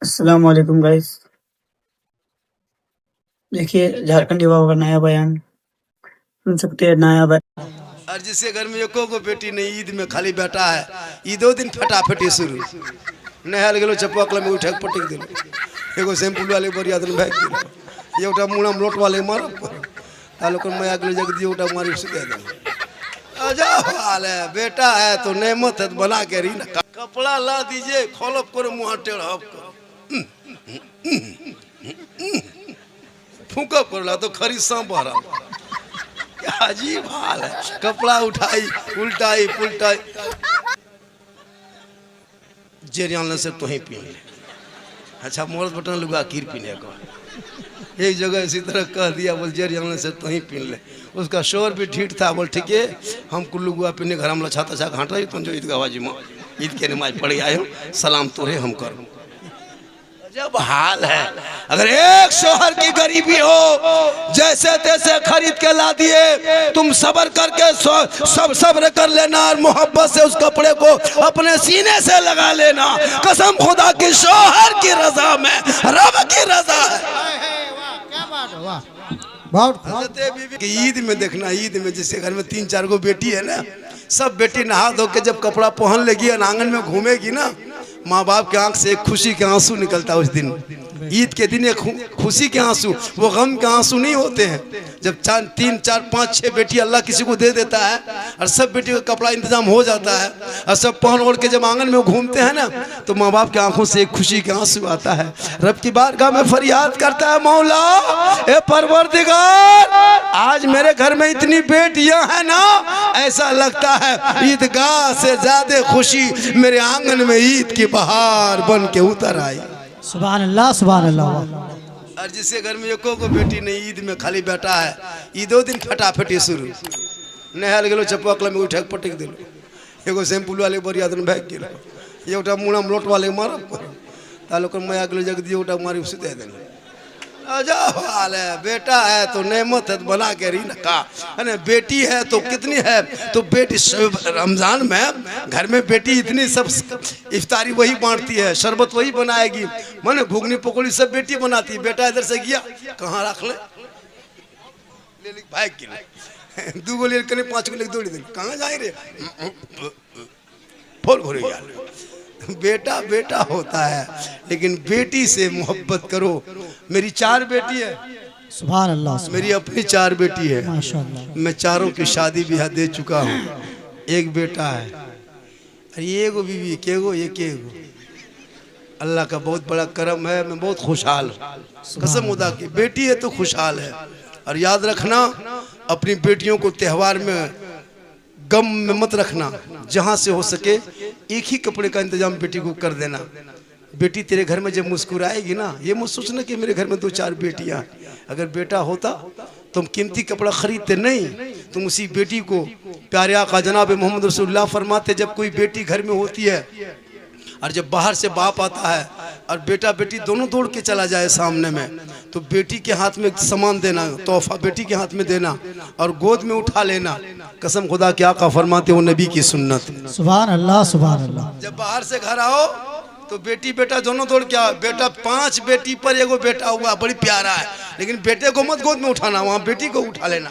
अस्सलाम वालेकुम गाइस। देखिए झारखंड युवा का नया बयान सुन सकते हैं। नया बयान। और जिसके घर में एको गो बेटी नहीं, ईद में खाली बेटा है, ईदो दिन फटाफटी शुरू। नहाल गेलो चपकल में उठा के पटक दिलो, एगो शैम्पूल वाले बरिया दिन भाग दिलो, ये उठा मुड़ा में लोट वाले मारब तालो कर मैं अगले जग दियो उठा मारी सुते दे। अजब हाल है, बेटा है तो नेमत है तो बना के रही ना। कपड़ा ला दीजिए, खोलब करो मुँह टेढ़ब कर फूकब कर ला तो खरी सांप भरा। क्या अजीब हाल है, कपड़ा उठाई उल्टाई पुलटाई। जेरियान से तो ही पीन ले। अच्छा मोरत बटन लुगा कीर पीने को एक जगह इसी तरह कह दिया, बोल जेरियान से तो ही पीन ले। उसका शोर भी ठीक था, बोल ठीक है हम कुल्लू गुआ पीने घर में लछा तछा घाटा ही तुम जो ईद गवाजी माँ ईद के नमाज पढ़ आए हो, सलाम तोरे हम करो। जब हाल है, अगर एक शोहर की गरीबी हो जैसे तैसे खरीद के ला दिए, तुम सब्र करके सब सब्र कर लेना और मोहब्बत से उस कपड़े को अपने सीने से लगा लेना। कसम खुदा की शोहर की रजा में रब की रजा है। ईद में देखना, ईद में जैसे घर में 3-4 गो बेटी है ना, सब बेटी नहा धो के जब कपड़ा पहन लेगी और आंगन में घूमेगी ना, माँ बाप के आंख से एक खुशी के आंसू निकलता है उस दिन। ईद के दिन एक खुशी के आंसू, वो गम के आंसू नहीं होते हैं। जब 3, 4, 5, 6 बेटी अल्लाह किसी को दे देता है और सब बेटी का कपड़ा इंतजाम हो जाता है और सब पहन ओढ़ के जब आंगन में घूमते हैं ना, तो माँ बाप की आंखों से एक खुशी के आंसू आता है। रब की बारगाह में फरियाद करता है, मौला ए परवरदिगार, आज मेरे घर में इतनी बेटियां हैं ना, ऐसा लगता है ईदगाह से ज्यादा खुशी मेरे आंगन में ईद की बहार बन के उतर आई। सुभान अल्लाह सुभान अल्लाह। और जिसके घर में एको को बेटी नहीं, ईद में खाली बेटा है, ईदो दिन फटाफटी शुरू। नहाल गेलो चपकल में उठा के पटक दिलो, एगो शैम्पूल वाले बरिया दिन भाग गेलो, ये उठा मुड़ा में लोट वाले मारब तालो कर मैं अगले जग दियो उठा मारी सुते दे। अजब हाल है, बेटा है तो नेमत है तो बना के रही ना का, बेटी है तो कितनी है तो बेटी। रमजान में घर में बेटी इतनी सब इफ्तारी वही बांटती है, शरबत वही बनाएगी, माने घुगनी पकौड़ी सब बेटी बनाती है। बेटा इधर से गया कहाँ रख ले भाई के 2 गो ले 5 गो ले दौड़ी दे, कहाँ जाए रे फोल घोरे यार। बेटा बेटा होता है, लेकिन बेटी से मोहब्बत करो। मेरी 4 बेटी है, सुभान अल्लाह। मेरी अपनी 4 बेटी है, माशाअल्लाह। मैं चारों की शादी ब्याह दे चुका हूँ। एक बेटा है, अरे ये गो बीवी के गो ये के गो। अल्लाह का बहुत बड़ा करम है, मैं बहुत खुशहाल हूँ। कसम खुदा की बेटी है तो खुशहाल है। और याद रखना, अपनी बेटियों को त्योहार में गम में मत रखना, जहाँ से हो सके एक ही कपड़े का इंतजाम बेटी को कर देना। बेटी तेरे घर में जब मुस्कुराएगी ना, ये मत सोचना कि मेरे घर में 2-4 बेटियां। अगर बेटा होता तुम कीमती कपड़ा खरीदते नहीं, तुम उसी बेटी को प्यारे आका जनाब मोहम्मद रसूलुल्लाह फरमाते, जब कोई बेटी घर में होती है और जब बाहर से बाप आता है और बेटा बेटी दोनों दौड़ के चला जाए सामने में, तो बेटी के हाथ में सामान देना, तोहफा बेटी के हाथ में देना और गोद में उठा लेना। कसम खुदा के आका फरमाते हो, नबी की सुन्नत। सुभान अल्लाह सुभान अल्लाह। जब बाहर से घर आओ तो बेटी बेटा दोनों दौड़ के आओ। बेटा 5 बेटी पर एगो बेटा हुआ, बड़ी प्यारा है, लेकिन बेटे को मत गोद में उठाना, वहाँ बेटी को उठा लेना,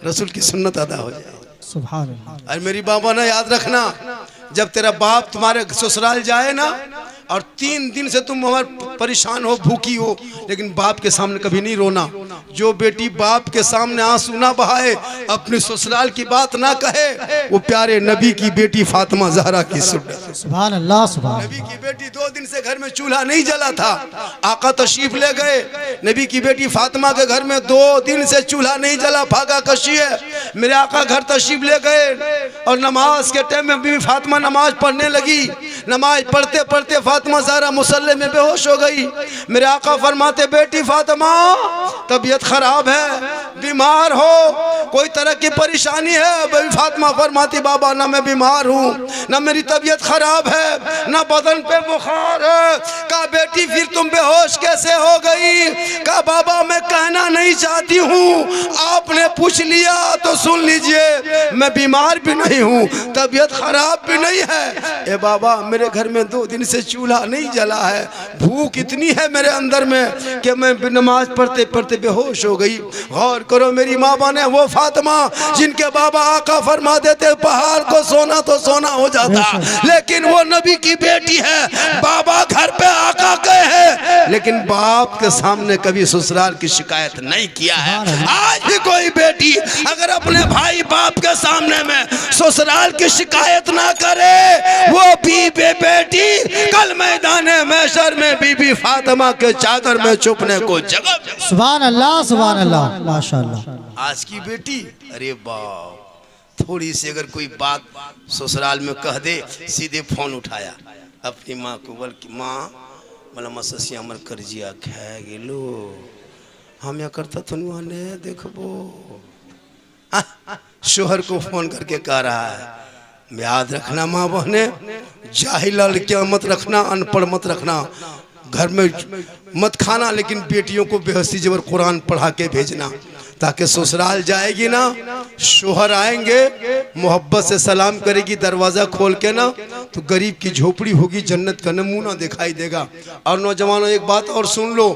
रसूल की सुन्नत अदा हो जाए। सुभान अल्लाह। और मेरी बाबा ने याद रखना, जब तेरा बाप तुम्हारे ससुराल जाए ना और 3 दिन से तुम हमारे परेशान हो, भूखी हो, लेकिन बाप के सामने कभी नहीं रोना। जो बेटी बाप के सामने आंसू ना बहाए, अपने ससुराल की बात ना कहे, वो प्यारे नबी की बेटी फातिमा ज़हरा की सुन्नत। सुभान अल्लाह सुभान। नबी की बेटी 2 दिन से घर में चूल्हा नहीं जला था, आका तशरीफ ले गए, नबी की बेटी फातिमा के घर में 2 दिन से चूल्हा नहीं जला, फाका कशी है। मेरे आका घर तशरीफ ले गए और नमाज के टाइम में भी फातिमा नमाज पढ़ने लगी। नमाज पढ़ते पढ़ते फातिमा ज़हरा मुसल्ले में बेहोश हो गई। मेरे आका फरमाते, बेटी फातिमा तबीयत खराब है, बीमार हो, कोई तरह की परेशानी है? बेटी फातिमा फरमाती, बाबा ना मैं बीमार हूँ, ना मेरी तबीयत खराब है, ना बदन पे बुखार है। कहा बेटी फिर तुम बेहोश कैसे हो गई? कहा बाबा मैं कहना नहीं चाहती हूँ, आपने पूछ लिया तो सुन लीजिए, मैं बीमार भी नहीं हूँ, तबीयत खराब भी नहीं है। ए बाबा मेरे घर में 2 दिन से चूल्हा नहीं जला है। भूख इतनी है मेरे अंदर में कि मैं नमाज पढ़ते पढ़ते बेहोश हो गई। गौर करो, मेरी माँ बने वो फातिमा जिनके बाबा आका फरमा देते पहाड़ को सोना तो सोना हो जाता, लेकिन वो नबी की बेटी है। बाबा घर पे आका गए हैं, लेकिन बाप के सामने कभी ससुराल की शिकायत नहीं किया है। आज भी कोई बेटी अगर अपने भाई बाप के सामने में ससुराल की शिकायत ना करे, वो बेटी कल मैदान महशर में बीबी फातिमा के चादर में छुपने को जगह। सुभान अल्लाह, सुभान अल्लाह, माशाअल्लाह। आज की बेटी, अरे बाप, थोड़ी सी अगर कोई बात ससुराल में कह दे, सीधे फोन उठाया अपनी माँ को, बोल की माँ बोला मससी हमर कर्जिया खा गेलो, हम या करता तो ने देखबो। शोहर को फोन करके कह रहा है, याद रखना माँ बहने, जाहिल लड़कियां मत रखना, अनपढ़ मत रखना, घर में मत खाना, लेकिन बेटियों को बेहसी जबर कुरान पढ़ा के भेजना, ताकि ससुराल जाएगी ना, शोहर आएंगे मोहब्बत से सलाम करेगी, दरवाज़ा खोल के ना, तो गरीब की झोपड़ी होगी, जन्नत का नमूना दिखाई देगा। और नौजवानों एक बात और सुन लो,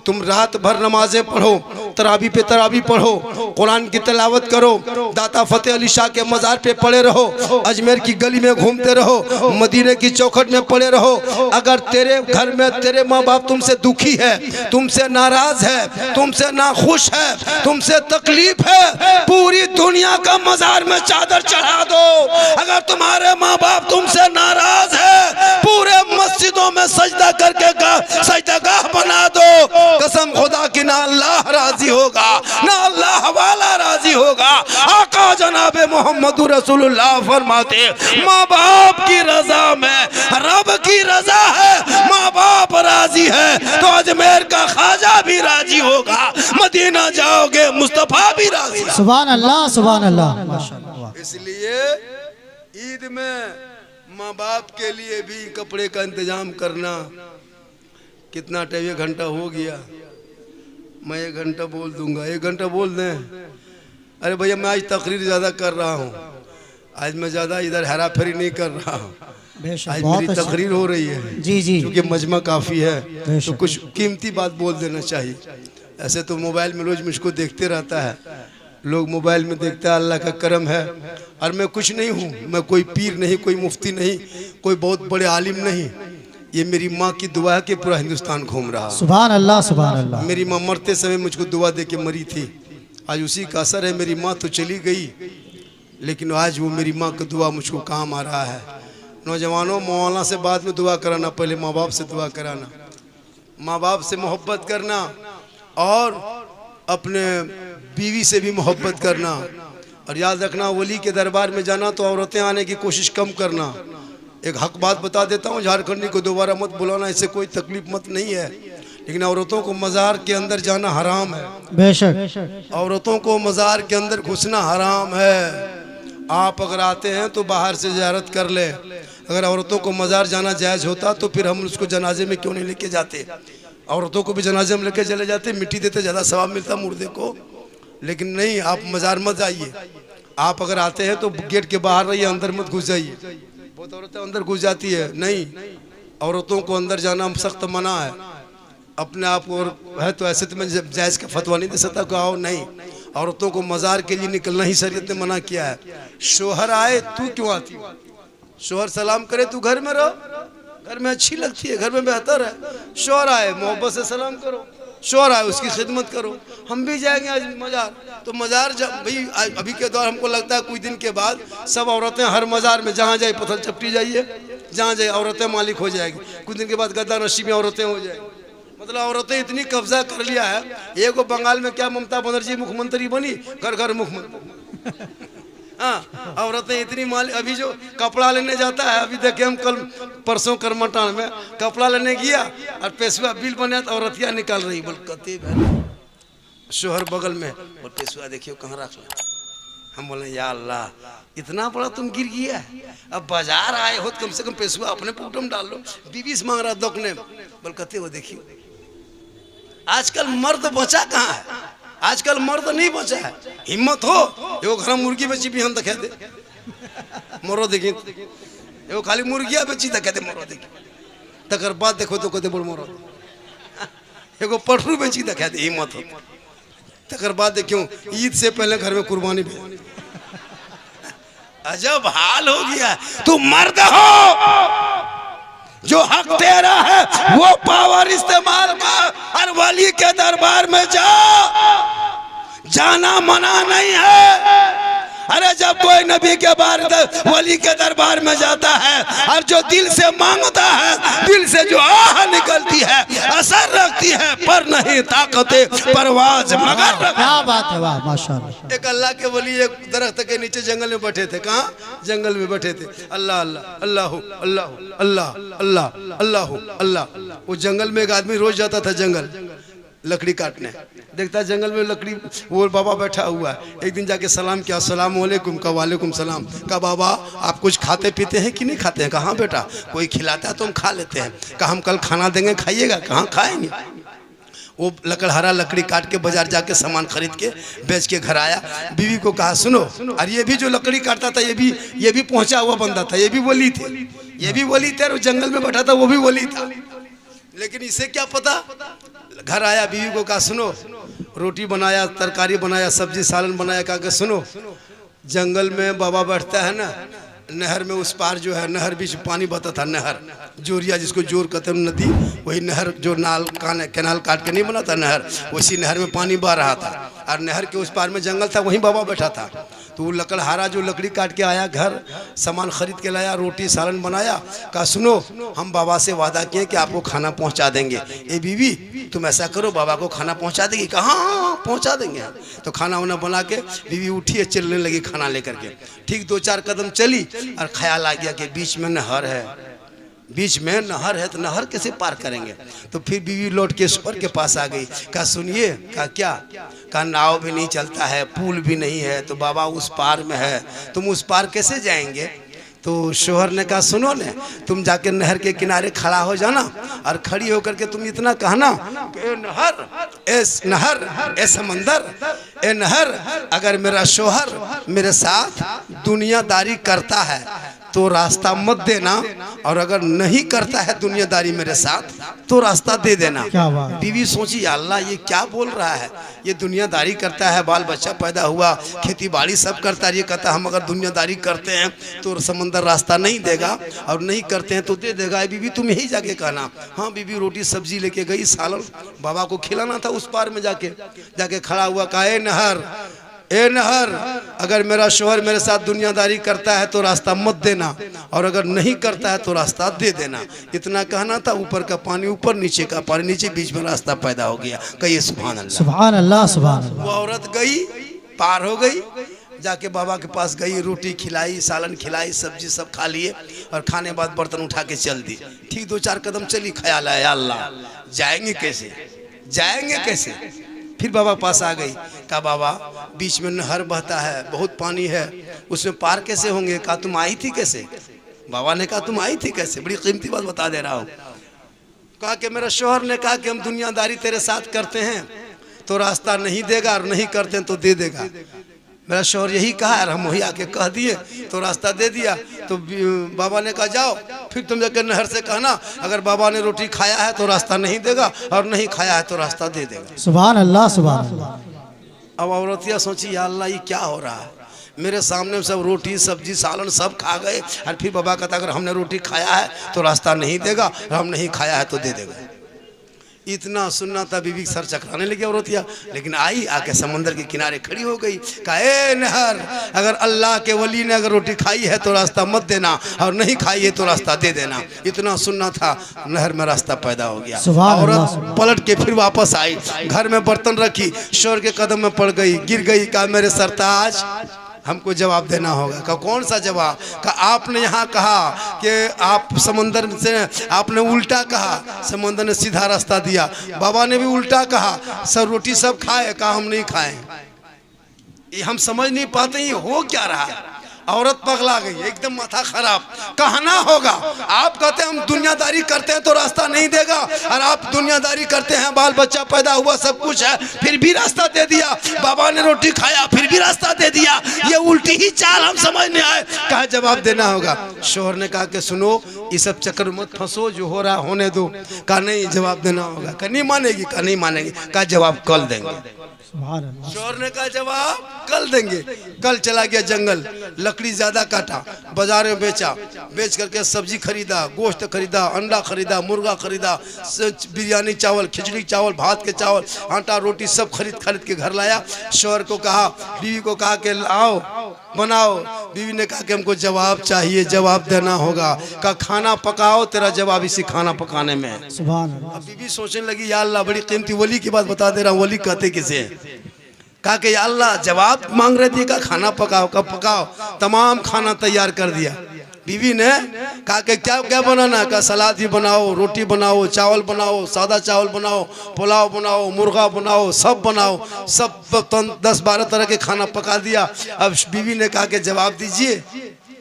तुम रात भर नमाजें पढ़ो, तरावी पे तरावी पढ़ो, कुरान की तिलावत करो, दाता फतेह अली शाह के मज़ार पे पड़े रहो, अजमेर की गली में घूमते रहो, मदीने की चौखट में पड़े रहो। अगर तेरे घर में तेरे माँ बाप तुमसे दुखी है, तुमसे नाराज है, तुमसे नाखुश है, तुमसे तकलीफ है, पूरी दुनिया का मज़ार में चादर चढ़ा दो। अगर तुम्हारे माँ बाप तुमसे नाराज है, पूरे मस्जिदों में सजदा करके सजदागाह बना दो। कसम खुदा की, ना अल्लाह राजी होगा, ना अल्लाह वाला राजी होगा। आका जनाबे मोहम्मद रसूलुल्लाह फरमाते, माँ बाप की रजा में रब की रजा है। माँ बाप राजी है तो अजमेर का ख्वाजा भी राजी होगा, मदीना जाओगे मुस्तफा भी राजी। सुभान अल्लाह, सुभान अल्लाह, माशाअल्लाह। इसलिए ईद में माँ बाप के लिए भी कपड़े का इंतजाम करना। कितना टाइम, 1 घंटा हो गया, मैं 1 घंटा बोल दूंगा, 1 घंटा बोल दें। अरे भैया मैं आज तकरीर ज़्यादा कर रहा हूँ, आज मैं ज़्यादा इधर हेरा फेरी नहीं कर रहा हूँ, आज मेरी तकरीर हो रही है जी जी, क्योंकि मजमा काफ़ी है, तो कुछ कीमती बात बोल देना चाहिए। ऐसे तो मोबाइल में रोज मुझको देखते रहता है, लोग मोबाइल में देखता है, अल्लाह का करम है। और मैं कुछ नहीं हूँ, मैं कोई पीर नहीं, कोई मुफ्ती नहीं, कोई बहुत बड़े आलिम नहीं, ये मेरी माँ की दुआ है कि पूरा हिंदुस्तान घूम रहा। सुभान अल्लाह, सुभान अल्लाह। मेरी माँ मरते समय मुझको दुआ दे के मरी थी, आज उसी का असर है। मेरी माँ तो चली गई, लेकिन आज वो मेरी माँ का दुआ मुझको काम आ रहा है। नौजवानों, मौलाना से बाद में दुआ कराना, पहले माँ बाप से दुआ कराना, माँ बाप से मोहब्बत करना, और अपने बीवी से भी मोहब्बत करना। और याद रखना, वली के दरबार में जाना तो औरतें आने की कोशिश कम करना। एक हक बात बता देता हूँ, झारखंडी को दोबारा मत बुलाना, इससे कोई तकलीफ मत नहीं है, लेकिन औरतों को मज़ार के अंदर जाना हराम है। बेशक औरतों को मज़ार के अंदर घुसना हराम है। आप अगर आते हैं तो बाहर से ज़ियारत कर ले। अगर औरतों को मज़ार जाना जायज़ होता तो फिर हम उसको जनाजे में क्यों नहीं लेके जाते? औरतों को भी जनाजे में लेके चले जाते, मिट्टी देते, ज़्यादा सवाब मिलता मुर्दे को। लेकिन नहीं, आप मज़ार मत जाइए। आप अगर आते हैं तो गेट के बाहर रहिए, अंदर मत घुस जाइए। बहुत औरतें अंदर घुस जाती है, नहीं, औरतों को अंदर जाना सख्त मना है। अपने आप को है तो ऐसे तो मैं जायज़ का फतवा नहीं दे सकता कि आओ, नहीं, औरतों को मज़ार के लिए निकलना ही शरीयत ने मना किया है। शोहर आए, तू क्यों आती हो? शोहर सलाम करे, तू घर में रहो, घर में अच्छी लगती है, घर में बेहतर है। शोहर आए, मोहब्बत से सलाम करो, शोहर आए उसकी खिदमत करो। हम भी जाएंगे आज मज़ार, तो मज़ार भाई अभी के दौर हमको लगता है कुछ दिन के बाद सब औरतें हर मज़ार में जहाँ जाए पत्थर चपटी जाइए, जहाँ जाए औरतें मालिक हो जाएगी। कुछ दिन के बाद गद्दा नशी में औरतें हो जाएगी। मतलब औरतें इतनी कब्जा कर लिया है। एक बंगाल में क्या ममता बनर्जी मुख्यमंत्री बनी, घर घर मुख्यमंत्री। हाँ, औरतें इतनी मालिक। अभी जो कपड़ा लेने जाता है, अभी देखे हम कल परसों करमटान में कपड़ा लेने गया और पेशवा बिल बना तो औरतियाँ निकाल रही, बोल कते शोहर बगल में, बोल पेशवा देखियो कहाँ रख ला। हम बोले या अल्लाह, इतना बड़ा तुम गिर गया है। अब बाजार आए हो तो कम से कम पेशवा अपने पोटम डाल लो। बीवी से मांग रहा दोकने, बोल कते वो देखियो। आजकल मर्द बचा कहाँ है? आजकल मर्द नहीं बचा है। हिम्मत हो एगो घर मुर्गी बेची भी हम दिखा दे, मोरो देखी, एगो खाली मुर्गिया बेची दिखा दे, मोरो देखी। तकर बाद देखो तो कहते बोल मोर एगो पटरू बेची देखा दे हिम्मत हो तकर बाद देखियो ईद से पहले घर में कुर्बानी भेज अजब हाल हो गया। तू मर्द हो जो हक तेरा है वो पावर इस्तेमाल कर। हर वली के दरबार में जा जाना मना नहीं है। अरे जब कोई नबी के बार वली के दरबार में जाता है और जो दिल से मांगता है दिल से जो आह निकलती है असर रखती है पर नहीं ताकते परवाज मगर क्या बात है, वाह माशाल्लाह। एक अल्लाह के वली एक दरख्त के नीचे जंगल में बैठे थे। कहाँ? जंगल में बैठे थे। अल्लाह अल्लाह अल्लाह अल्लाह अल्लाह अल्लाह अल्लाह अल्लाह। वो जंगल में एक आदमी रोज जाता था जंगल लकड़ी काटने, देखता जंगल में लकड़ी वो बाबा बैठा हुआ है। एक दिन जाके सलाम किया, अस्सलाम वालेकुम। का वालेकुम सलाम। का बाबा आप कुछ खाते पीते हैं कि नहीं खाते हैं? कहाँ बेटा कोई खिलाता है तो हम खा लेते हैं। कहा हम कल खाना देंगे खाइएगा। कहाँ खाएंगे? वो लकड़हारा लकड़ी काट के बाजार जाके सामान खरीद के बेच के घर आया। बीवी को कहा सुनो, और ये भी जो लकड़ी काटता था ये भी पहुंचा हुआ बंदा था, ये भी वली थे, ये भी वली थे। और जंगल में बैठा था वो भी वली था, लेकिन इसे क्या पता। घर आया, बीवी को कहा सुनो, रोटी बनाया, तरकारी बनाया, सब्जी सालन बनाया। कहा कि सुनो, जंगल में बाबा बैठता है ना, नहर में उस पार जो है नहर बीच पानी बहता था, नहर जोरिया जिसको जोर कहते हैं नदी, वही नहर जो नाल कैनाल काट के नहीं बना था नहर, उसी नहर में पानी बह रहा था। और नहर के उस पार में जंगल था, वहीं बाबा बैठा था। तो वो लकड़हारा जो लकड़ी काट के आया, घर सामान खरीद के लाया, रोटी सालन बनाया। कहा सुनो, हम बाबा से वादा किए कि आपको खाना पहुंचा देंगे। ए बीवी तुम ऐसा करो, बाबा को खाना पहुंचा देगी? कहा हाँ पहुंचा देंगे। तो खाना वाना बना के बीवी उठी, चलने लगी खाना लेकर के। ठीक 2-4 कदम चली और ख्याल आ गया कि बीच में नहर है, बीच में नहर है, तो नहर कैसे पार करेंगे? तो फिर बीवी लौट के ईश्वर के पास आ गई। कहा सुनिए। कहा क्या? कहा नाव भी नहीं चलता है, पुल भी नहीं है, तो बाबा उस पार में है, तुम उस पार कैसे जाएंगे? तो शोहर ने कहा सुनो ने, तुम जाके नहर के किनारे खड़ा हो जाना और खड़ी होकर के तुम इतना कहना कि ए नहर, ए समंदर, ए नहर, अगर मेरा शोहर मेरे साथ दुनियादारी करता है तो रास्ता मत देना, और अगर नहीं करता है दुनियादारी मेरे साथ तो रास्ता दे देना। बीवी सोची अल्लाह ये क्या बोल रहा है, ये दुनियादारी करता है, बाल बच्चा पैदा हुआ, खेती बाड़ी सब करता है, ये कहता हम अगर दुनियादारी करते हैं तो समंदर रास्ता नहीं देगा, और नहीं करते हैं तो दे देगा। बीवी तुम यही जाके कहना। हाँ बीवी रोटी सब्जी लेके गई, सालन बाबा को खिलाना था। उस पार में जाके खड़ा हुआ, कहा ए नहर, अगर मेरा शोहर मेरे साथ दुनियादारी करता है तो रास्ता मत देना, और अगर नहीं करता है तो रास्ता दे देना। इतना कहना था। ऊपर का पानी ऊपर, नीचे का पानी नीचे, बीच में रास्ता पैदा हो गया। कहिए सुभान अल्लाह। सुभान अल्लाह, सुभान अल्लाह। वो औरत गई, पार हो गई, जाके बाबा के पास गई, रोटी खिलाई, सालन खिलाई, सब्जी सब खा लिए, और खाने बाद बर्तन उठा के चल दी। ठीक 2-4 कदम चली, ख्याल आया अल्लाह जाएंगे कैसे, जाएंगे कैसे? फिर बाबा पास आ गई। कहा बाबा बीच में नहर बहता है, बहुत पानी है, उसमें पार कैसे होंगे? कहा तुम आई थी कैसे? बाबा ने कहा तुम आई थी कैसे? बड़ी कीमती बात बता दे रहा हूँ। कहा कि मेरा शोहर ने कहा कि हम दुनियादारी तेरे साथ करते हैं तो रास्ता नहीं देगा, और नहीं करते हैं तो दे देगा। मेरा शोहर यही कहा, और हम वही आके कह दिए तो रास्ता दे दिया। तो बाबा ने कहा जाओ, फिर तुम जाकर नहर से कहना अगर बाबा ने रोटी खाया है तो रास्ता नहीं देगा, और नहीं खाया है तो रास्ता दे देगा। सुभान अल्लाह, सुभान अल्लाह। अब औरतिया सोची या अल्लाह ये क्या हो रहा है, मेरे सामने सब रोटी सब्जी सालन सब खा गए, और फिर बाबा कहता अगर हमने रोटी खाया है तो रास्ता नहीं देगा, और हम नहीं खाया है तो दे देगा। इतना सुनना था, बीवी सर चकराने लगी औरतिया, लेकिन आई, आके समंदर के किनारे खड़ी हो गई। कहा ए नहर, अगर अल्लाह के वली ने अगर रोटी खाई है तो रास्ता मत देना, और नहीं खाई है तो रास्ता दे देना। इतना सुनना था, नहर में रास्ता पैदा हो गया। औरत पलट के फिर वापस आई, घर में बर्तन रखी, शोहर के कदम में पड़ गई, गिर गई। कहा मेरे सरताज हमको जवाब देना होगा। का कौन सा जवाब? का आपने यहाँ कहा कि आप समंदर से, आपने उल्टा कहा, समंदर ने सीधा रास्ता दिया। बाबा ने भी उल्टा कहा, सब रोटी सब खाए, कहा हम नहीं खाए। ये हम समझ नहीं पाते ये हो क्या रहा है। औरत पगला गई, एकदम माथा खराब। कहना होगा, आप कहते हैं हम दुनियादारी करते हैं तो रास्ता नहीं देगा, और आप दुनियादारी करते हैं, बाल बच्चा पैदा हुआ, सब कुछ है, फिर भी रास्ता दे दिया। बाबा ने रोटी खाया, फिर भी रास्ता दे दिया। ये उल्टी ही चाल हम समझ नहीं आए। कहा जवाब देना होगा। शोहर ने कहा कि सुनो, ये सब चक्कर मत फंसो, जो हो रहा होने दो। कहा नहीं, जवाब देना होगा। कहा नहीं मानेगी? कहा नहीं मानेगी। कहा जवाब कल देंगे। शोहर ने कहा जवाब कल देंगे। कल चला गया जंगल, लकड़ी ज्यादा काटा, बाजार में बेचा, बेच करके सब्जी खरीदा, गोश्त खरीदा, अंडा खरीदा, मुर्गा खरीदा, बिरयानी चावल, खिचड़ी चावल, भात के चावल, आटा रोटी सब खरीद के घर लाया। शोहर को कहा, बीवी को कहा कि आओ बनाओ। बीवी ने कहा कि हमको जवाब चाहिए, जवाब देना होगा। कहा खाना पकाओ, तेरा जवाब इसी खाना पकाने में है। अब बीवी सोचने लगी, या अल्लाह बड़ी कीमती वली की बात बता दे रहा हूँ, वली कहते किसे? कहा कि या अल्लाह जवाब मांग रहे थे, का खाना पकाओ। कब पकाओ? तमाम खाना तैयार कर दिया। बीवी ने कहा कि क्या क्या बनाना? का सलाद भी बनाओ, रोटी बनाओ, चावल बनाओ, सादा चावल बनाओ, पुलाव बनाओ, मुर्गा बनाओ, सब बनाओ। सब 10-12 तरह के खाना पका दिया। अब बीवी ने कहा कि जवाब दीजिए,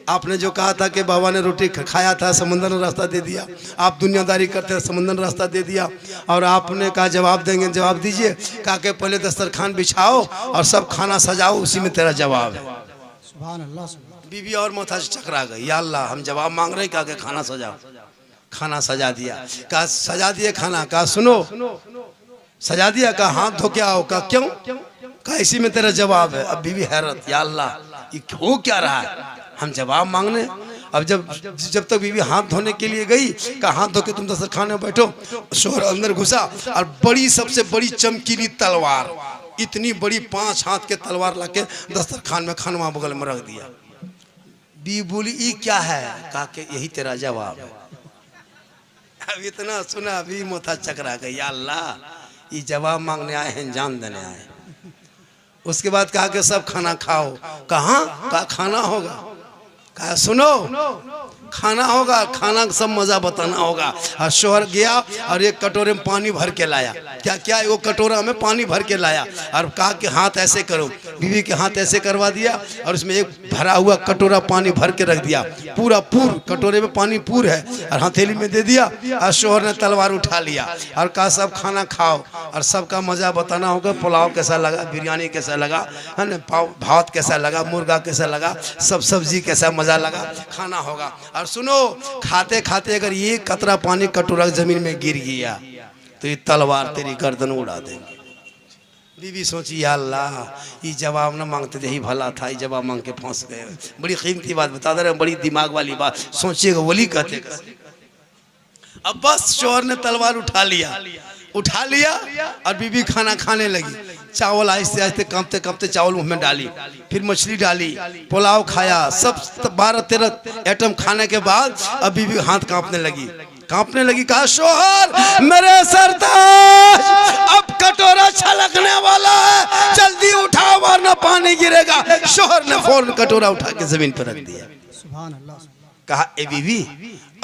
आपने जो कहा था कि बाबा ने रोटी खाया था, समंदर ने रास्ता दे दिया। आप दुनियादारी करते हैं, समंदर ने रास्ता दे दिया। और आपने कहा जवाब देंगे, जवाब दीजिए। कहा कि पहले दस्तरखान बिछाओ और सब खाना सजाओ, उसी में तेरा जवाब है। सुभान अल्लाह। बीवी और माथा से चकरा गई, या अल्लाह हम जवाब मांग रहे। कहा कि खाना सजाओ। खाना सजा दिया। कहा सजा दिए खाना। कहा सुनो, सजा दिया। कहा हाथ धो के आओ। कहा क्यों? कहा इसी में तेरा जवाब है। अब बीवी हैरत, या अल्लाह ये हो क्या रहा है, हम जवाब मांगने। अब जब तक बीवी हाथ धोने के लिए गई, कहा हाथ धो के तुम दस्तरखाने में बैठो। शोहर अंदर घुसा और बड़ी, सबसे बड़ी चमकीली तलवार, इतनी बड़ी 5 हाथ के तलवार लाके दस्तरखान में खानवा बगल में रख दिया। बीवी बोली ये क्या है? कहा कि यही तेरा जवाब है। अब इतना सुना भी माथा चकरा गई, या अल्लाह ये जवाब मांगने आए हैं, जान देने आए। उसके बाद कहा कि सब खाना खाओ। कहा? कहा खाना होगा। कहा सुनो, खाना होगा, खाना का सब मजा बताना होगा। और शोहर गया और एक कटोरे में पानी भर के लाया। क्या क्या? वो कटोरा में पानी भर के लाया और कहा कि हाथ ऐसे करो। बीवी के हाथ ऐसे करवा दिया और उसमें एक भरा हुआ कटोरा पानी भर के रख दिया। पूरा कटोरे में पानी पूर है और हथेली में दे दिया। और शोहर ने तलवार उठा लिया और कहा सब खाना खाओ और सबका मजा बताना होगा। पुलाव कैसा लगा, बिरयानी कैसा लगा, है ना, भात कैसा लगा, मुर्गा कैसा लगा, सब सब्जी कैसा मजा लगा, खाना होगा। और सुनो, खाते खाते अगर ये कतरा पानी कटोरा जमीन में गिर गया तो ये तलवार तेरी गर्दन उड़ा देंगे। बीवी सोची, या अल्लाह ये जवाब ना मांगते थे ही भला था, ये जवाब मांग के फंस गए। बड़ी कीमती बात बता दे रहे, बड़ी दिमाग वाली बात। सोचिएगा वली कहते। अब बस शोहर ने तलवार उठा लिया और बीवी खाना खाने लगी। चावल आहिस्ते आहिस्ते कांपते कांपते चावल मुंह में डाली, फिर मछली डाली, पुलाव खाया। सब 12-13 आइटम खाने के बाद अब बीवी हाथ कांपने लगी। कहा शोहर मेरे सरताज, अब कटोरा छलकने वाला है, जल्दी उठाओ वरना पानी गिरेगा। शोहर ने फौरन कटोरा उठा के जमीन पर रख दिया। सुभान अल्लाह। कहा ए बीवी,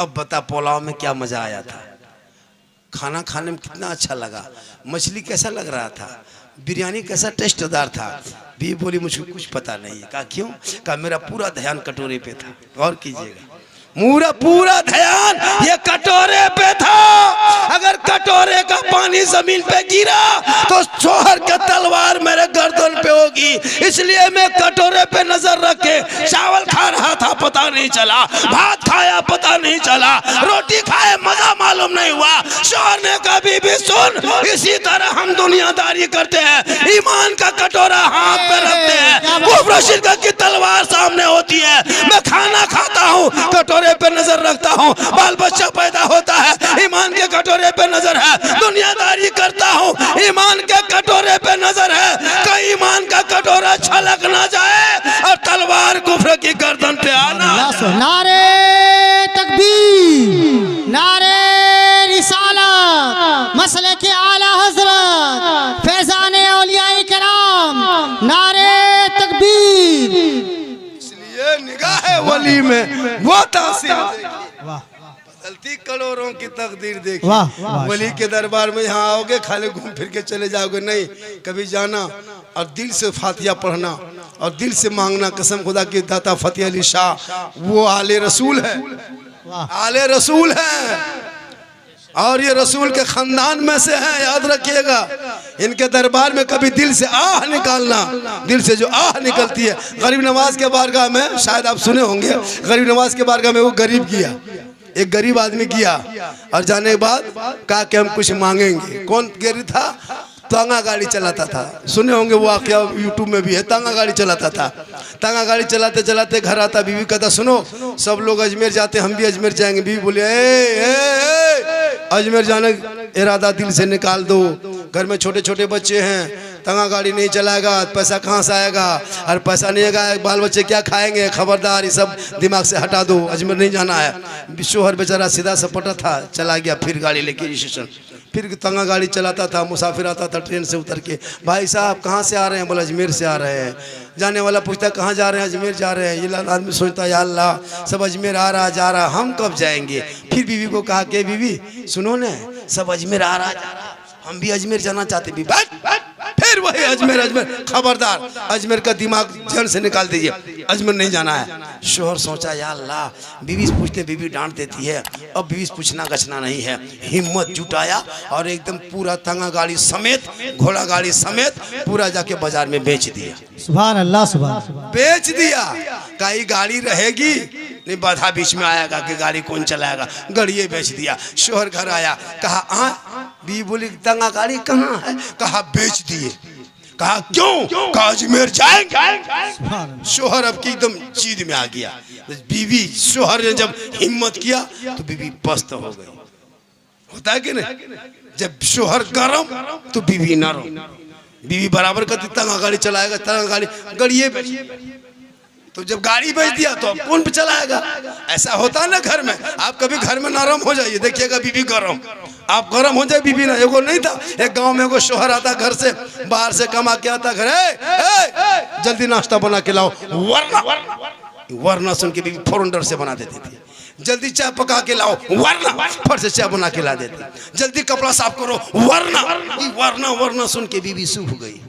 अब बता पुलाव में क्या मजा आया था, खाना खाने में कितना अच्छा लगा, मछली कैसा लग रहा था, बिरयानी कैसा टेस्टदार था। बीवी बोली मुझको कुछ पता नहीं है। कहा क्यों? कहा मेरा पूरा ध्यान कटोरे पे था। और कीजिएगा, मेरा पूरा ध्यान ये कटोरे पे था। अगर कटोरे का पानी जमीन पे गिरा तो शोहर का तलवार मेरे गर्दन पे होगी, इसलिए मैं कटोरे पे नजर रख के चावल खा रहा था, पता नहीं चला, भात खाया पता नहीं चला, रोटी खाए मजा मालूम नहीं हुआ। शोहर ने कभी भी सुन, इसी तरह हम दुनियादारी करते हैं, ईमान का कटोरा हाथ पे रखते हैं, कुफ्र शिर्क की तलवार सामने होती है। मैं खाना खाता हूँ, कटोरे पे नजर रखता हूँ, बाल बच्चा पैदा होता है, ईमान के कटोरे पे नजर है, दुनियादारी करता हूँ, ईमान के कटोरे पे नजर है, कहीं ईमान का कटोरा छलक ना जाए और तलवार कुफ्र की गर्दन पे आना। नारे तकबीर, नारे रिसालत, मसले के आला हजरत फैजान औलियाए कराम, नारे तकबीर। इसलिए निगाह वली में वो तासीर बदलती करोड़ों की तकदीर देखी। वली के दरबार में यहाँ आओगे खाली घूम फिर के चले जाओगे नहीं, कभी जाना और दिल से फातिहा पढ़ना और दिल से मांगना। कसम खुदा की दाता फतेह अली शाह वो आले रसूल है, आले रसूल है और ये रसूल के खानदान में से है। याद रखिएगा, इनके दरबार में कभी दिल से आह निकालना, दिल से जो आह निकलती है। गरीब नवाज के बारगाह में, शायद आप सुने होंगे, गरीब नवाज के बारगाह में वो गरीब गया, एक गरीब आदमी गया और जाने के बाद कहा कि हम कुछ मांगेंगे। कौन गरीब था? तांगा गाड़ी चलाता था, सुने होंगे वो वाकया, यूट्यूब में भी है। तांगा गाड़ी चलाता था, तांगा गाड़ी चलाते चलाते घर आता, बीवी कहता सुनो सब लोग अजमेर जाते, हम भी अजमेर जाएंगे। बीवी बोले अजमेर जाने इरादा दिल से निकाल दो, घर में छोटे छोटे बच्चे हैं, तांगा गाड़ी नहीं चलाएगा पैसा कहाँ से आएगा, और पैसा नहीं आएगा बाल बच्चे क्या खाएंगे, खबरदार ये सब दिमाग से हटा दो, अजमेर नहीं जाना है। शोहर बेचारा सीधा सपटा था, चला गया फिर गाड़ी लेके स्टेशन। फिर तांगा गाड़ी चलाता था, मुसाफिर आता था ट्रेन से उतर के, भाई साहब कहाँ से आ रहे हैं? बोला अजमेर से आ रहे हैं। जाने वाला पूछता कहाँ जा रहे हैं? अजमेर जा रहे हैं। ये आदमी सोचता या अल्लाह सब अजमेर आ रहा जा रहा, हम कब जाएंगे? फिर बीवी को कहा कि बीवी सुनो न, सब अजमेर आ रहा जा रहा, हम भी अजमेर जाना चाहते। भी फिर वही अजमेर अजमेर, खबरदार अजमेर का दिमाग जन से निकाल दीजिए, अजमेर नहीं जाना है। शोहर सोचा या अल्लाह बीवी पूछते, बीवी डांट देती है, अब बीवी पूछना गछना नहीं है। हिम्मत जुटाया और एकदम पूरा तांगा गाड़ी समेत, घोड़ा गाड़ी समेत पूरा जाके बाजार में बेच दिया। सुभान अल्लाह, सुभान अल्लाह। बेच दिया। कहीं गाड़ी रहेगी नहीं, बाधा बीच में आएगा कि गाड़ी कौन चलाएगा, गाड़िए बेच दिया। शोहर घर आया, कहा बीवी बोली तांगा गाड़ी कहाँ है? कहा बेच दिए। कहा क्यों? कहा अजमेर जाएंगे। शोहर अब की एकदम चीद में आ गया। बीवी शोहर ने जब हिम्मत किया तो बीवी पस्त हो गई। होता है कि नहीं? जब शोहर गरम तो बीवी नरम। बीवी बराबर का तांगा गाड़ी चलाएगा, तांगा गाड़ी गाड़िए बेच। तो जब गाड़ी बेच दिया तो अब कौन चलाएगा? ऐसा होता है ना घर में। आप कभी घर में नरम हो जाइए, देखिएगा बीवी गरम, आप गरम हो जाए बीवी ना। एगो नहीं था, एक गांव में एगो शोहर आता घर से, बाहर से कमा के आता घर, जल्दी नाश्ता बना के लाओ, वरना सुन के बीवी फौरन डर से बना देती थी। जल्दी चाय पका के लाओ, वरना फट से चाय बना के ला देती। जल्दी कपड़ा साफ करो, वरना सुन के बीवी सूख गई।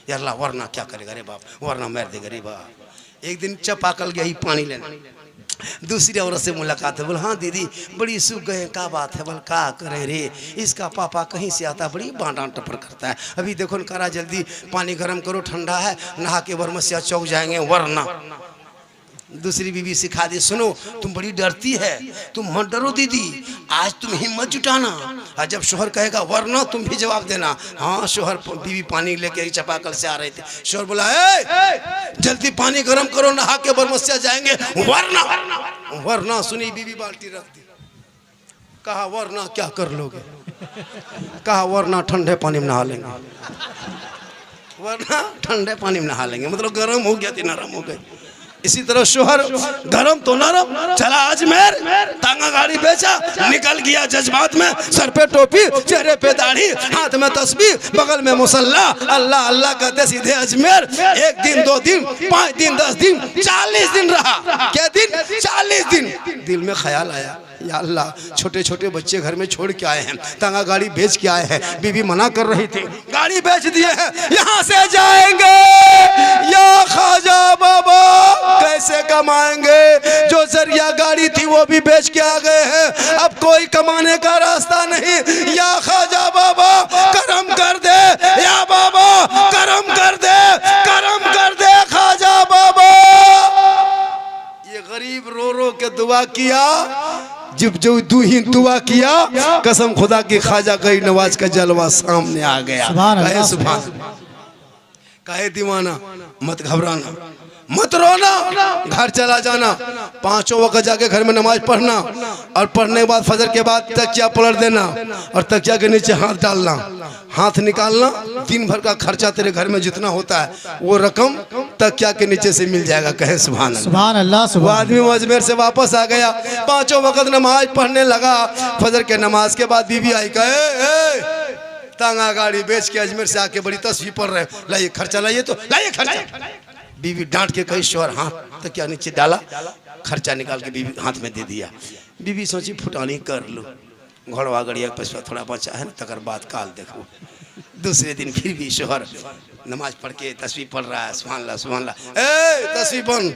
यार अल्लाह वरना क्या करेगा रे बाप, वरना मार देगा रे बाप। एक दिन चपाकल गया ही पानी लेना, दूसरी औरत से मुलाकात है। बोल हाँ दीदी बड़ी सूख गए, क्या बात है? बोल क्या करे रे, इसका पापा कहीं से आता, बड़ी बांटा टपर करता है। अभी देखो न करा, जल्दी पानी गर्म करो, ठंडा है, नहा के बरमसिया चौक जाएंगे, वरना। दूसरी बीवी सिखा दी, सुनो तुम बड़ी डरती है, तुम मत डरो दीदी, आज तुम हिम्मत जुटाना, और जब शोहर कहेगा वरना तुम भी जवाब देना। हाँ शोहर, बीवी पानी लेके चपाकल से आ रहे थे। शोहर बोला जल्दी पानी गर्म करो, नहा के बरमसिया जाएंगे, वरना सुनी बीवी बाल्टी रख दी। कहा वरना क्या कर लोगे? कहा वरना ठंडे पानी में नहा लेंगे, वरना ठंडे पानी में नहा लेंगे। मतलब गर्म हो गया थी, नरम हो गई। इसी तरह शोहर गरम तो नरम, चला अजमेर, तांगा गाड़ी बेचा, निकल गया जज्बात में, सर पे टोपी, चेहरे पे दाढ़ी, हाथ में तस्बीह, बगल में मुसल्ला, अल्लाह अल्लाह कहते सीधे अजमेर। 1 दिन 2 दिन 5 दिन 10 दिन 40 दिन रहा। क्या दिन? 40 दिन। दिल में ख्याल आया या अल्लाह छोटे छोटे बच्चे घर में छोड़ के आए हैं, तांगा गाड़ी बेच के आए हैं। बीवी मना कर रही थी, गाड़ी बेच दिए हैं, यहाँ से जाएंगे या ख्वाजा बाबा कैसे कमाएंगे? जो जरिया गाड़ी थी वो भी बेच के आ गए हैं, अब कोई कमाने का रास्ता नहीं। या ख्वाजा बाबा करम कर दे, या बाबा करम कर दे, करम कर दे ख्वाजा बाबा। ये गरीब रो रो के दुआ किया, जब जो दुआ किया, कसम खुदा की ख्वाजा गरीब नवाज का जलवा सामने आ गया। कहे सुभान, कहे दीवाना मत घबराना, मत रोना, घर चला जाना, 5 वक्त जाके घर में नमाज पढ़ना, और पढ़ने के बाद फजर के बाद तकिया पलट देना, और तकिया के नीचे हाथ डालना, हाथ निकालना। दिन भर का खर्चा तेरे घर में जितना होता है वो रकम तकिया के नीचे से मिल जाएगा। कहे सुभान अल्लाह, सुभान अल्लाह। वो आदमी अजमेर से वापस आ गया, 5 वक्त नमाज पढ़ने लगा। फजर के नमाज के बाद बीवी आई, कहे तांगा गाड़ी बेच के अजमेर से आके बड़ी तस्वीर पढ़ रहे, लाइए खर्चा, लाइए तो लाइए खर्चा। बीवी डांट के कही, शोहर हाथ तो क्या नीचे डाला, खर्चा निकाल के बीवी हाथ में दे दिया। बीवी सोची फुटानी कर लो, घोड़वा गड़िया पैसा थोड़ा बचा है ना, तकर बाद काल देखो। दूसरे दिन फिर भी शोहर नमाज पढ़ के तस्वीर पढ़ रहा है, सुभान अल्लाह सुभान अल्लाह। ए तस्वीर बन,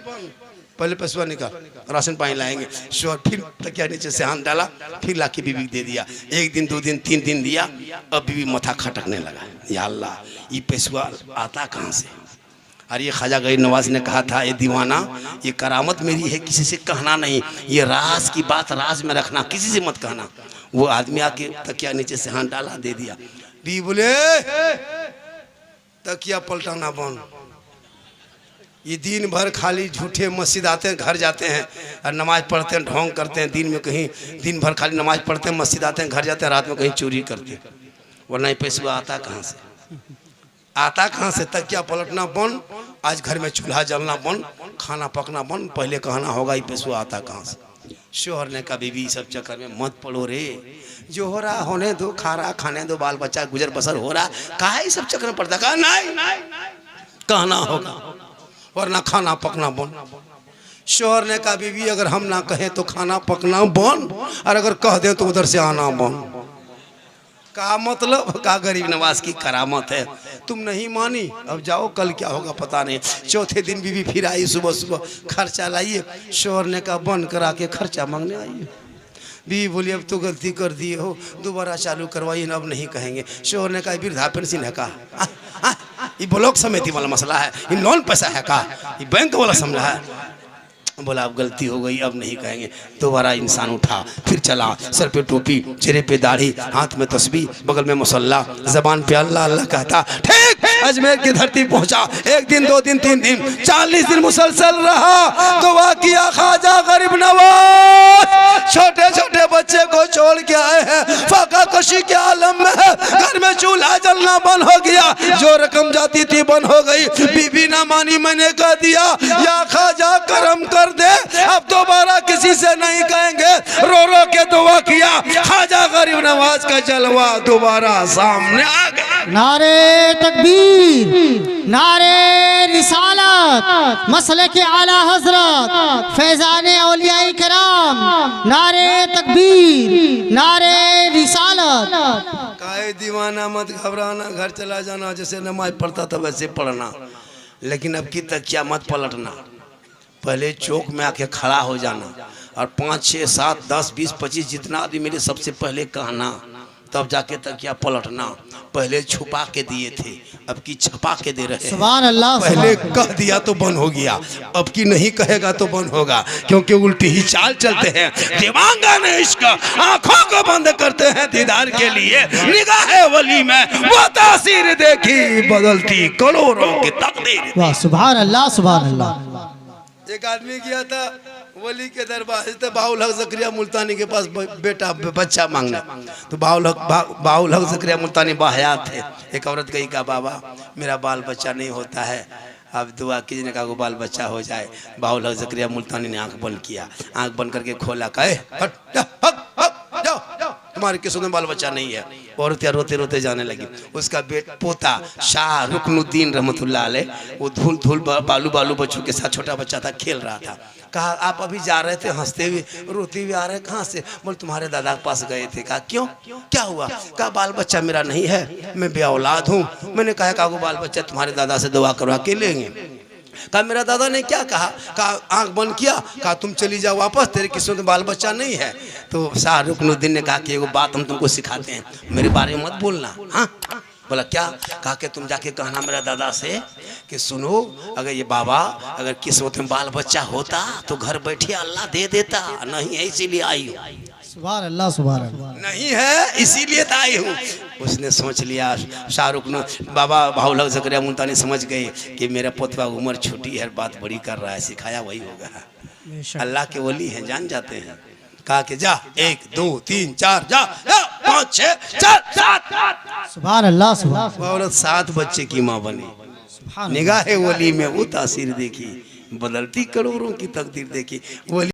पहले पैसा निकाल, राशन पानी लाएंगे। शोर फिर तकिया नीचे से हाथ डाला, फिर लाके बीवी दे दिया। 1 दिन 2 दिन 3 दिन दिया, अब बीवी माथा खटकने लगा, या अल्लाह ये पैसा आता कहाँ से। और ये ख्वाजा गरीब नवाज ने कहा था, ये दीवाना ये करामत मेरी है, किसी से कहना नहीं, ये राज की बात राज में रखना, किसी से मत कहना। वो आदमी आके तकिया नीचे से हाथ डाला, दे दिया। बीवी बोले तकिया पलटाना बंद, ये दिन भर खाली झूठे मस्जिद आते हैं, घर जाते हैं और नमाज पढ़ते हैं, ढोंग करते हैं। दिन में कहीं दिन भर खाली नमाज पढ़ते हैं, मस्जिद आते हैं, घर जाते हैं, रात में कहीं चोरी करते हैं। वरना ये पैसा आता कहाँ से, आता कहाँ से। तकिया पलटना बंद, आज घर में चूल्हा जलना बंद, खाना पकना बंद। पहले कहना होगा ये पैसा आता कहाँ से। शोहर ने कहा बीवी सब चक्कर में मत पड़ो रे, जो हो रहा होने दो, खा रहा खाने दो, बाल बच्चा गुजर बसर हो रहा, काहे सब चक्कर में पड़ता। कहा नहीं कहना होगा वरना खाना पकना बंद। शोहर ने कहा बीवी अगर हम ना कहें तो खाना पकना बंद, और अगर कह दें तो उधर से आना बंद। का मतलब, का गरीब नवाज की करामत है, तुम नहीं मानी, अब जाओ कल क्या होगा पता नहीं। चौथे दिन बीवी फिर आई, सुबह सुबह खर्चा लाइए। शोहर ने कहा बंद करा के खर्चा मांगने आइए। बीवी बोली अब तो गलती कर दिए हो, दोबारा चालू करवाइए, अब नहीं कहेंगे। शोहर ने कहा वृद्धा पेंशन है का, ये ब्लॉक समिति वाला मसला है, ये लोन पैसा है का, ये बैंक वाला समझा है। बोला अब गलती हो गई, अब नहीं कहेंगे। दोबारा इंसान उठा, फिर चला, सर पे टोपी, चेहरे पे दाढ़ी, हाथ में तस्बीह, बगल में मुसल्ला, जबान पे अल्लाह अल्लाह कहता। ठीक अजमेर की धरती पहुंचा। 1 दिन 2 दिन 3 दिन 40 दिन मुसलसल रहा, दुआ किया ख्वाजा गरीब नवाज। छोटे छोटे बच्चे को छोड़ के आए हैं, फाका कशी के आलम में है, घर में चूल्हा जलना बंद हो गया, जो रकम जाती थी बंद हो गई। बीबी ना मानी, मैंने कह दिया या ख्वाजा करम कर दे, अब दोबारा किसी से नहीं कहेंगे। रो रो के दुआ किया, ख्वाजा गरीब नवाज का जलवा दोबारा सामने आ गया। नारे तकबीर, नारे रिसालत, मसले के आला हजरत फैजाने औलियाए किराम, नारे तकबीर, नारे रिसालत। काहे दीवाना मत घबराना, घर चला जाना, जैसे नमाज पढ़ता था वैसे पढ़ना, लेकिन अब की तकिया मत पलटना। पहले चौक में आके खड़ा हो जाना और 5 6 7 10 20 25 जितना आदमी मेरे सबसे पहले कहना, तब जाके तकिया पलटना। पहले छुपा के दिए थे, अब की छपा के दे रहे हैं। सुभान अल्लाह। पहले कह दिया तो बंद हो गया, अब की नहीं कहेगा तो बंद होगा, क्योंकि उल्टी ही चाल चलते हैं। दीवांगान इश्क आंखों को बंद करते हैं दीदार के लिए, निगाह वली में वो तासीर देखी, बदलती करोड़ों की तकदीर। वाह सुभान अल्लाह सुभान अल्लाह। एक आदमी गया था वली के दरबार से, बाउल हक ज़करिया मुल्तानी के पास बेटा बच्चा मांगने। तो बाउल हक ज़करिया मुल्तानी बाहयात थे। एक औरत गई, कहा बाबा मेरा बाल बच्चा नहीं होता है, अब दुआ कीजिए। ने कहा को बाल बच्चा हो जाए। बाउल हक ज़करिया मुल्तानी ने आंख बंद किया, आंख बंद करके खोला, कहे तुम्हारे किस्मत में बाल बच्चा नहीं है। औरतें रोते रोते जाने लगी। उसका पोता शाह रुकनुद्दीन रहमतुल्लाह अलैह, वो धूल धूल बालू बालू बच्चों के साथ, छोटा बच्चा था, खेल रहा था। कहा आप अभी जा रहे थे, हंसते हुए रोते हुए आ रहे, कहाँ से? बोले तुम्हारे दादा के पास गए थे। कहा क्यों, क्या हुआ? कहा बाल बच्चा मेरा नहीं है, मैं बे औलाद हूँ। मैंने कहा वो बाल बच्चा तुम्हारे दादा से दुआ करवा के लेंगे। कहा मेरा दादा ने क्या कहा? कहा आंख बंद किया, कहा तुम चली जाओ वापस, तेरे किस्मत में बाल बच्चा नहीं है। तो शाह रुकनुद्दीन ने कहा कि एगो बात हम तुमको सिखाते हैं, मेरे बारे में मत बोलना। हाँ बोला क्या? कहा कि तुम जाके कहना मेरा दादा से कि सुनो, अगर ये बाबा अगर किस्मत में बाल बच्चा होता तो घर बैठे अल्लाह दे देता, नहीं है इसीलिए आई हूँ। सुभान अल्लाह सुभान अल्लाह। नहीं है इसीलिए तो आई हूँ। उसने सोच लिया, शाहरुख ने बाबा बाउल हक ज़करिया मुल्तानी समझ गए कि मेरा पोतवा उम्र छोटी है, बात बड़ी कर रहा है, सिखाया वही होगा। अल्लाह के वली हैं, जान जाते हैं। कहा कि जा 1 2 3 4 जा 5 6 7 सुभान अल्लाह सुभान। औरत 7 बच्चे की माँ बनी। निगाह वली में वो तासीर देखी, बदलती करोड़ों की तकदीर देखी। वली